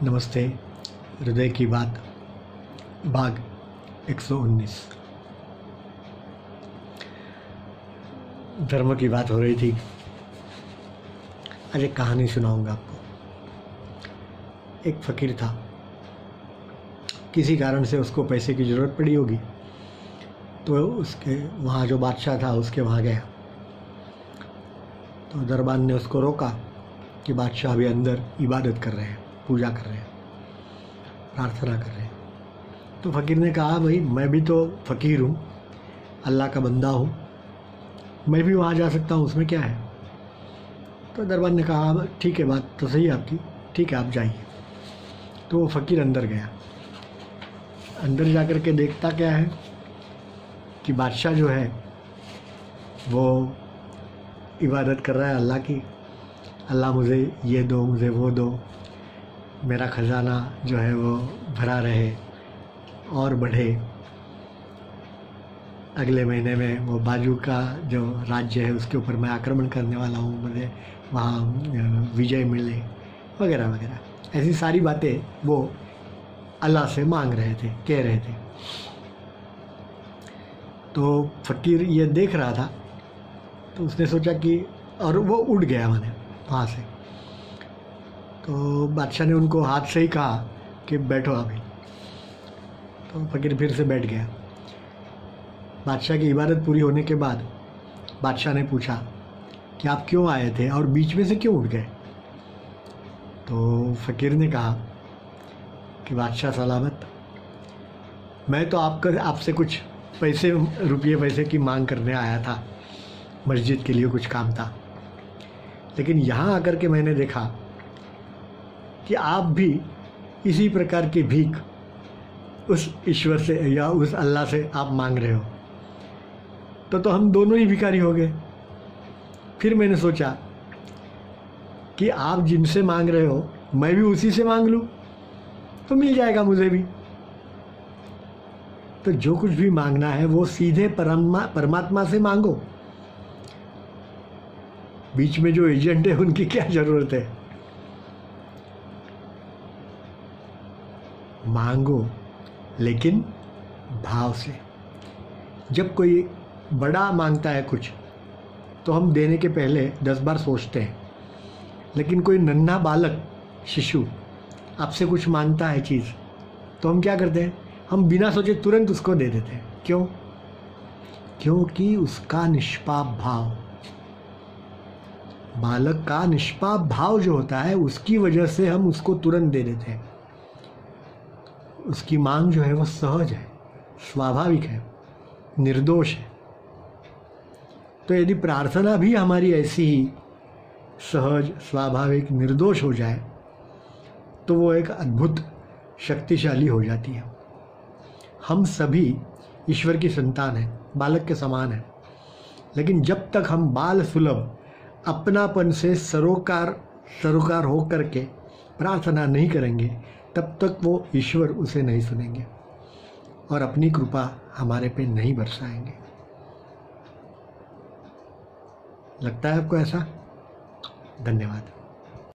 नमस्ते। हृदय की बात भाग 119। धर्म की बात हो रही थी। आज एक कहानी सुनाऊंगा आपको। एक फ़कीर था, किसी कारण से उसको पैसे की ज़रूरत पड़ी होगी, तो उसके वहाँ जो बादशाह था उसके वहाँ गया। तो दरबान ने उसको रोका कि बादशाह अभी अंदर इबादत कर रहे हैं, पूजा कर रहे हैं, प्रार्थना कर रहे हैं। तो फ़कीर ने कहा, भाई मैं भी तो फ़कीर हूँ, अल्लाह का बंदा हूँ, मैं भी वहाँ जा सकता हूँ, उसमें क्या है। तो दरबान ने कहा, ठीक है, बात तो सही है आपकी, ठीक है आप जाइए। तो वो फ़कीर अंदर गया। अंदर जा कर के देखता क्या है कि बादशाह जो है वो इबादत कर रहा है अल्लाह की। अल्लाह मुझे ये दो, मुझे वो दो, मेरा ख़जाना जो है वो भरा रहे और बढ़े। अगले महीने में वो बाजू का जो राज्य है उसके ऊपर मैं आक्रमण करने वाला हूँ, मुझे वहाँ विजय मिले, वगैरह वगैरह। ऐसी सारी बातें वो अल्लाह से मांग रहे थे, कह रहे थे। तो फ़कीर ये देख रहा था, तो उसने सोचा कि, और वो उड़ गया मैंने वहाँ से। तो बादशाह ने उनको हाथ से ही कहा कि बैठो अभी। तो फ़कीर फिर से बैठ गया। बादशाह की इबादत पूरी होने के बाद बादशाह ने पूछा कि आप क्यों आए थे और बीच में से क्यों उठ गए। तो फ़कीर ने कहा कि बादशाह सलामत, मैं तो आपसे कुछ रुपये पैसे की मांग करने आया था, मस्जिद के लिए कुछ काम था। लेकिन यहाँ आकर के मैंने देखा कि आप भी इसी प्रकार की भीख उस ईश्वर से या उस अल्लाह से आप मांग रहे हो, तो हम दोनों ही भिखारी हो गए। फिर मैंने सोचा कि आप जिनसे मांग रहे हो मैं भी उसी से मांग लूँ तो मिल जाएगा मुझे भी। तो जो कुछ भी मांगना है वो सीधे परमात्मा से मांगो। बीच में जो एजेंट है उनकी क्या ज़रूरत है। मांगो लेकिन भाव से। जब कोई बड़ा मांगता है कुछ तो हम देने के पहले 10 बार सोचते हैं, लेकिन कोई नन्हा बालक शिशु आपसे कुछ मांगता है चीज़ तो हम क्या करते हैं, हम बिना सोचे तुरंत उसको दे देते हैं। क्यों? क्योंकि उसका निष्पाप भाव, बालक का निष्पाप भाव जो होता है उसकी वजह से हम उसको तुरंत दे देते हैं। उसकी मांग जो है वो सहज है, स्वाभाविक है, निर्दोष है। तो यदि प्रार्थना भी हमारी ऐसी ही सहज, स्वाभाविक, निर्दोष हो जाए तो वो एक अद्भुत शक्तिशाली हो जाती है। हम सभी ईश्वर की संतान हैं, बालक के समान हैं। लेकिन जब तक हम बाल सुलभ अपनापन से सरोकार हो करके प्रार्थना नहीं करेंगे, तब तक वो ईश्वर उसे नहीं सुनेंगे और अपनी कृपा हमारे पे नहीं बरसाएंगे। लगता है आपको ऐसा? धन्यवाद।